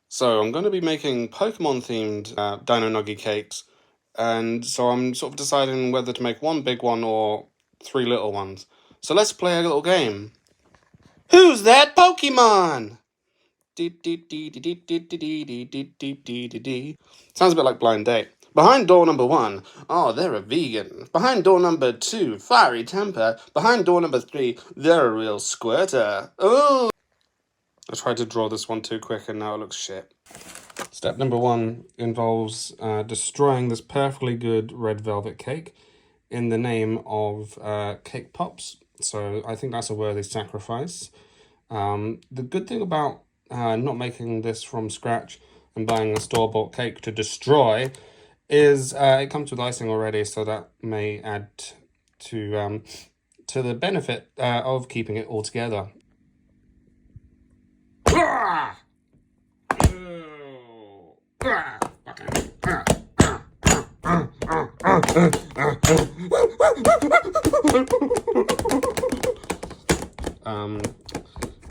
So I'm going to be making Pokemon-themed dino nugget cakes, and so I'm sort of deciding whether to make one big one or three little ones. So let's play a little game. Who's that Pokemon? Sounds a bit like Blind Date. Behind door number 1, oh, they're a vegan. Behind door number 2, fiery temper. Behind door number 3, they're a real squirter. Oh! I tried to draw this one too quick and now it looks shit. Step number 1 involves destroying this perfectly good red velvet cake in the name of cake pops. So I think that's a worthy sacrifice. The good thing about not making this from scratch and buying a store-bought cake to destroy is it comes with icing already, so that may add to the benefit of keeping it all together.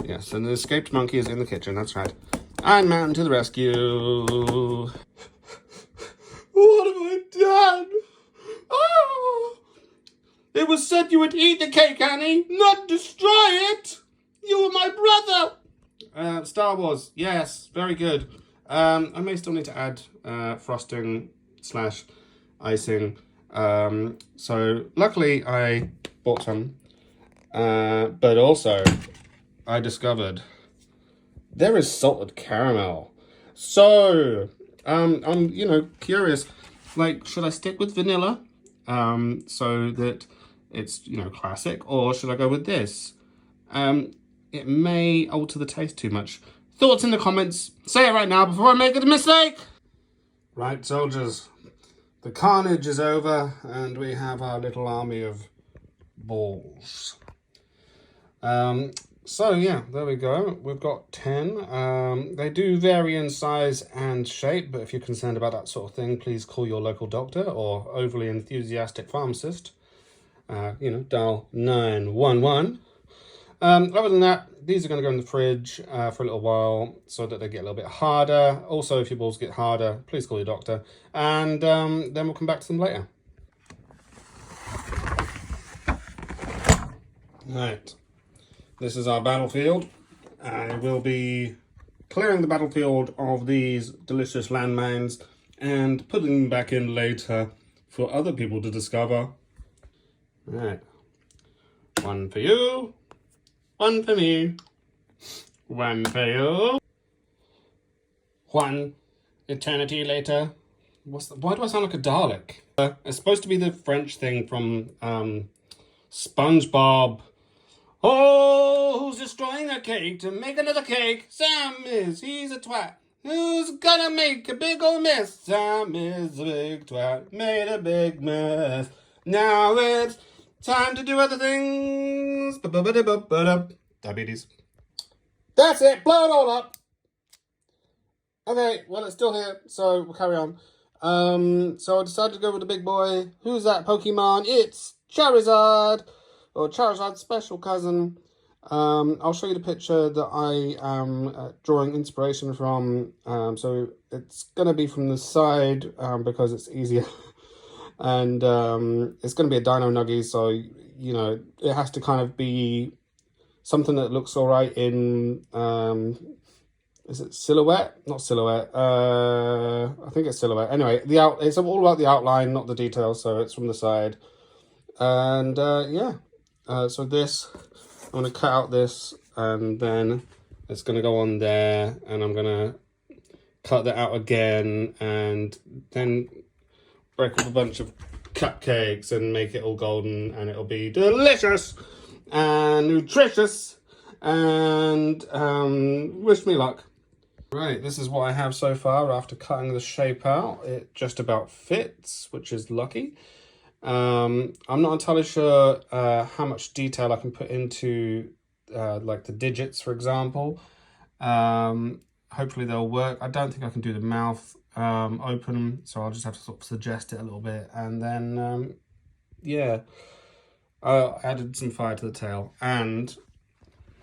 Yes, and the escaped monkey is in the kitchen, that's right. Iron Man to the rescue. What have I done? Oh! It was said you would eat the cake, Annie, not destroy it. You were my brother. Star Wars, yes, very good. I may still need to add frosting / icing. So luckily I bought some, but also I discovered there is salted caramel. So I'm curious, like, should I stick with vanilla so that it's classic, or should I go with this? It may alter the taste too much. Thoughts in the comments. Say it right now before I make a mistake. Right, soldiers, the carnage is over and we have our little army of balls. So yeah, there we go. We've got 10. They do vary in size and shape, but if you're concerned about that sort of thing, please call your local doctor or overly enthusiastic pharmacist. Dial 911. Other than that, these are going to go in the fridge for a little while so that they get a little bit harder. Also, if your balls get harder, please call your doctor. And then we'll come back to them later. Right. This is our battlefield. I will be clearing the battlefield of these delicious landmines and putting them back in later for other people to discover. Right. One for you. One for me. One for you. One eternity later. Why do I sound like a Dalek? It's supposed to be the French thing from SpongeBob. Oh, who's destroying a cake to make another cake? Sam is, he's a twat. Who's gonna make a big ol' mess? Sam is a big twat, made a big mess. Now it's time to do other things. Diabetes. That's it, blow it all up. Okay, well, it's still here, so we'll carry on. So I decided to go with the big boy. Who's that Pokemon? It's Charizard, or Charizard's special cousin. I'll show you the picture that I am drawing inspiration from. So it's going to be from the side because it's easier. And it's going to be a dino nugget, so, it has to kind of be something that looks all right in... is it silhouette? Not silhouette. I think it's silhouette. Anyway, it's all about the outline, not the details, so it's from the side. And so this, I'm going to cut out this, and then it's going to go on there, and I'm going to cut that out again, and then break up a bunch of cupcakes and make it all golden, and it'll be delicious and nutritious, and wish me luck. Right, this is what I have so far after cutting the shape out. It just about fits, which is lucky. I'm not entirely sure how much detail I can put into like the digits, for example. Hopefully they'll work. I don't think I can do the mouth open, so I'll just have to sort of suggest it a little bit. And then, I added some fire to the tail. And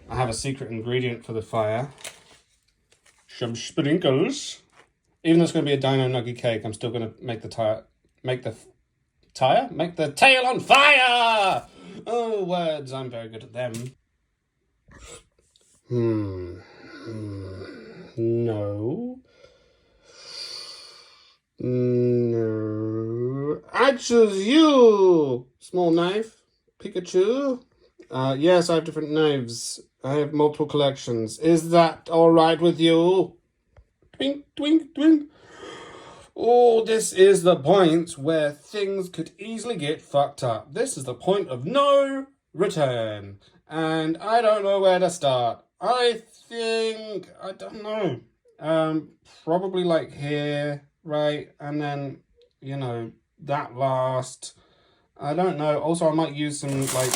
I have a secret ingredient for the fire. some sprinkles. Even though it's going to be a dino nugget cake, I'm still going to make the tail on fire. Oh, words! I'm very good at them. No. No. I choose you. Small knife. Pikachu. Yes, I have different knives. I have multiple collections. Is that all right with you? Twink, twink, twink. Oh, this is the point where things could easily get fucked up. This is the point of no return. And I don't know where to start. I don't know. Probably like here, right? And then, that last. I don't know. Also, I might use some, like,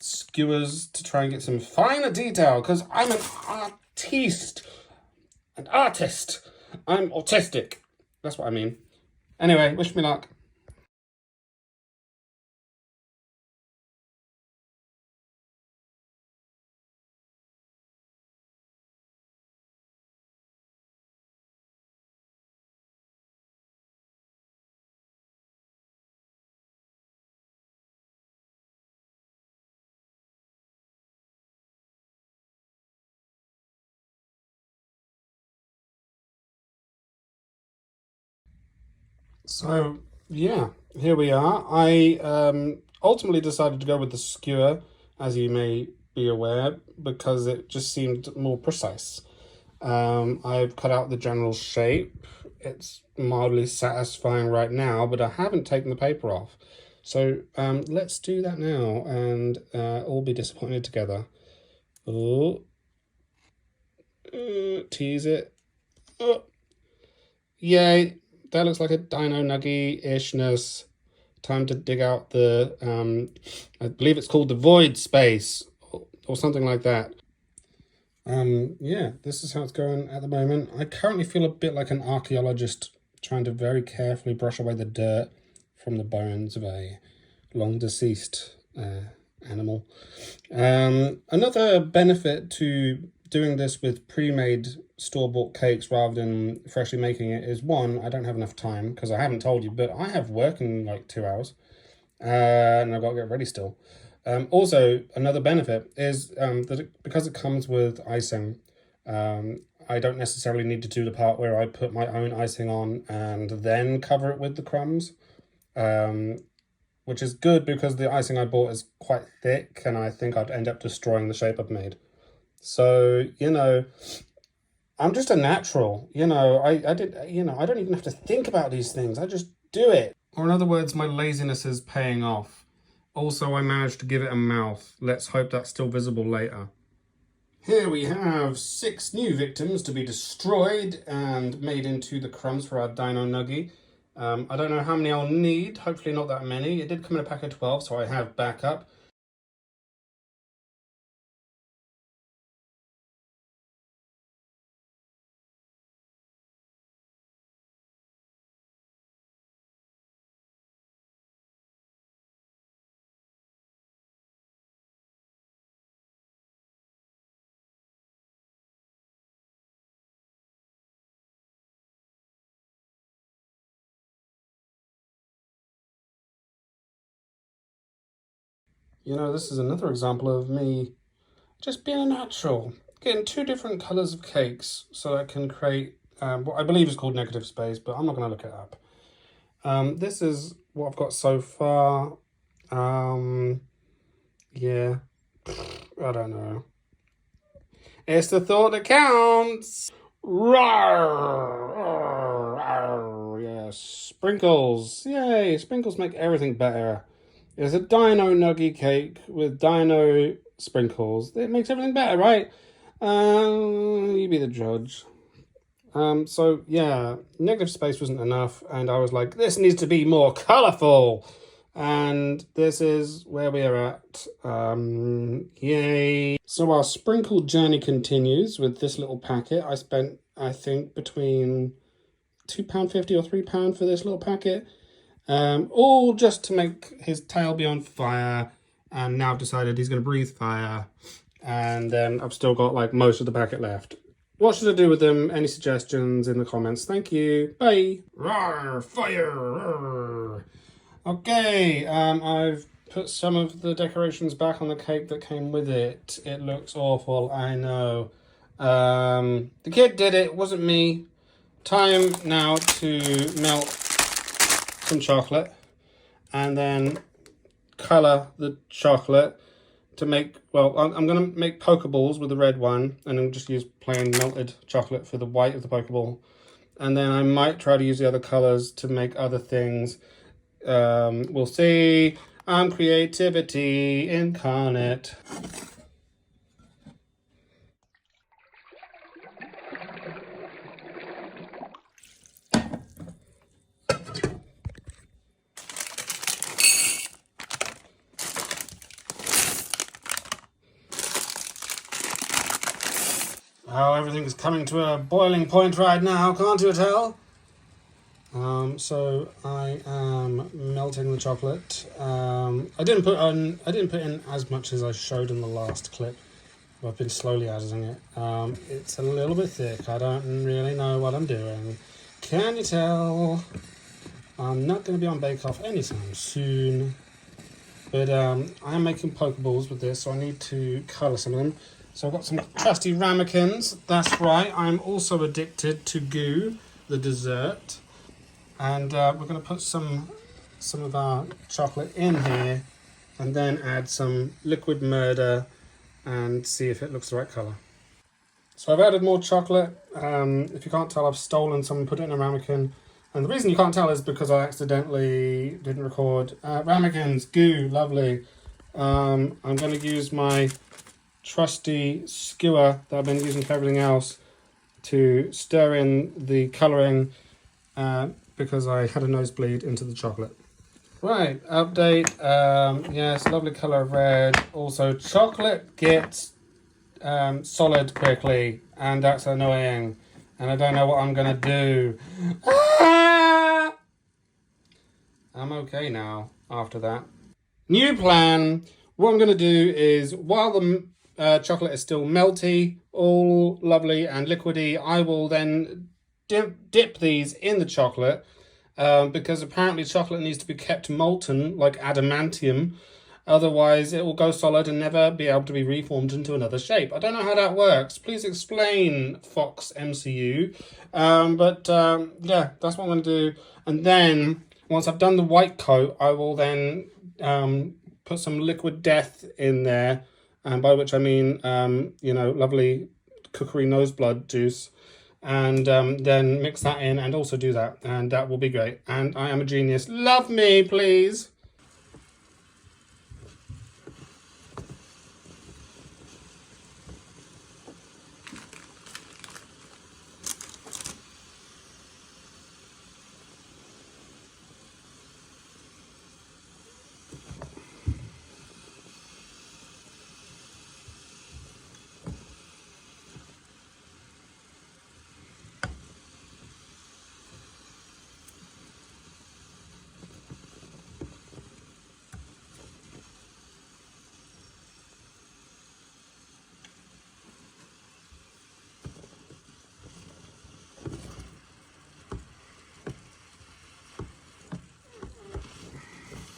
skewers to try and get some finer detail, because I'm an artiste. An artist. I'm autistic. That's what I mean. Anyway, wish me luck. So, yeah, here we are. I ultimately decided to go with the skewer, as you may be aware, because it just seemed more precise. I've cut out the general shape. It's mildly satisfying right now, but I haven't taken the paper off. So let's do that now and all be disappointed together. Oh, tease it. Oh, yay. That looks like a dino nuggy-ishness. Time to dig out the, I believe it's called the void space or something like that. Yeah, this is how it's going at the moment. I currently feel a bit like an archaeologist trying to very carefully brush away the dirt from the bones of a long deceased animal. Another benefit to doing this with pre-made store-bought cakes rather than freshly making it is, one, I don't have enough time because I haven't told you, but I have work in like 2 hours and I've got to get ready still. Also, another benefit is that because it comes with icing, I don't necessarily need to do the part where I put my own icing on and then cover it with the crumbs, which is good because the icing I bought is quite thick and I think I'd end up destroying the shape I've made. So, I'm just a natural, I don't even have to think about these things. I just do it. Or in other words, my laziness is paying off. Also, I managed to give it a mouth. Let's hope that's still visible later. Here we have 6 new victims to be destroyed and made into the crumbs for our dino nugget. I don't know how many I'll need. Hopefully not that many. It did come in a pack of 12, so I have backup. This is another example of me just being a natural. Getting 2 different colours of cakes so I can create what I believe is called negative space, but I'm not going to look it up. This is what I've got so far. Yeah, I don't know. It's the thought that counts. Rawr, yes, sprinkles. Yay, sprinkles make everything better. It's a dino nugget cake with dino sprinkles. It makes everything better, right? You be the judge. So yeah, negative space wasn't enough, and I was like, this needs to be more colourful. And this is where we are at. Yay. So our sprinkle journey continues with this little packet. I spent, I think, between £2.50 or £3 for this little packet. All just to make his tail be on fire. And now I've decided he's going to breathe fire. And then I've still got like most of the packet left. What should I do with them? Any suggestions in the comments? Thank you. Bye. Roar, fire. Roar. Okay, I've put some of the decorations back on the cake that came with it. It looks awful, I know. The kid did it, wasn't me. Time now to melt some chocolate and then colour the chocolate to make, well, I'm going to make Pokeballs with the red one, and then just use plain melted chocolate for the white of the Pokeball. And then I might try to use the other colours to make other things. We'll see. I'm creativity incarnate. Oh, everything's coming to a boiling point right now, can't you tell? So I am melting the chocolate. I didn't put in as much as I showed in the last clip. I've been slowly adding it. It's a little bit thick. I don't really know what I'm doing. Can you tell? I'm not going to be on Bake Off anytime soon. But I am making Pokeballs with this, so I need to colour some of them. So I've got some trusty ramekins. That's right, I'm also addicted to goo, the dessert. And we're going to put some of our chocolate in here and then add some liquid murder and see if it looks the right colour. So I've added more chocolate. If you can't tell, I've stolen some and put it in a ramekin. And the reason you can't tell is because I accidentally didn't record. Ramekins, goo, lovely. I'm going to use my trusty skewer that I've been using for everything else to stir in the colouring because I had a nosebleed into the chocolate. Right, update. Yes, lovely colour of red. Also, chocolate gets solid quickly, and that's annoying. And I don't know what I'm going to do. Ah! I'm okay now after that. New plan. What I'm going to do is, while the chocolate is still melty, all lovely and liquidy, I will then dip these in the chocolate because apparently chocolate needs to be kept molten like adamantium. Otherwise, it will go solid and never be able to be reformed into another shape. I don't know how that works. Please explain, Fox MCU. Yeah, that's what I'm going to do. And then, once I've done the white coat, I will then put some liquid death in there. And by which I mean, lovely cookery noseblood juice. And then mix that in and also do that. And that will be great. And I am a genius. Love me, please.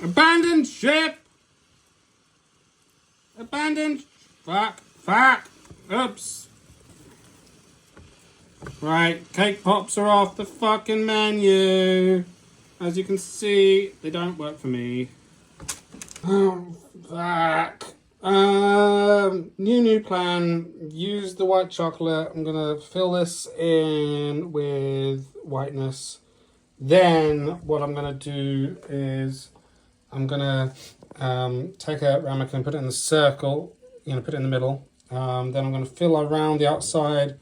Abandoned ship! Abandoned... Fuck! Oops. Right, cake pops are off the fucking menu. As you can see, they don't work for me. Oh, fuck. New plan. Use the white chocolate. I'm gonna fill this in with whiteness. Then what I'm gonna do is I'm gonna take a ramekin, put it in the circle, put it in the middle. Then I'm gonna fill around the outside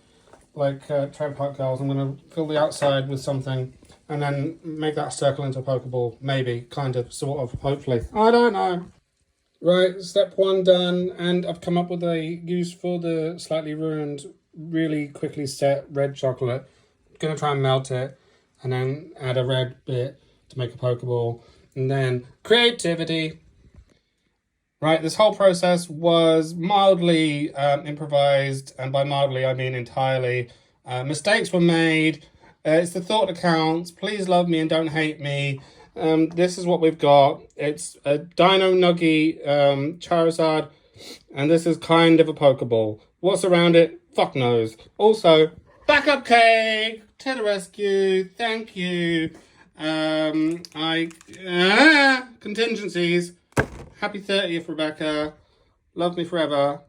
like Trailer Park Girls. I'm gonna fill the outside with something and then make that circle into a Pokeball. Maybe, kind of, sort of, hopefully. I don't know. Right, step one done, and I've come up with a use for the slightly ruined, really quickly set red chocolate. Gonna try and melt it, and then add a red bit to make a Pokeball, and then creativity. Right, this whole process was mildly improvised, and by mildly I mean entirely. Mistakes were made. It's the thought that counts. Please love me and don't hate me. This is what we've got. It's a dino nugget Charizard, and this is kind of a Pokeball. What's around it? Fuck knows. Also, backup cake to the rescue. Thank you. Contingencies. Happy 30th, Rebecca. Love me forever.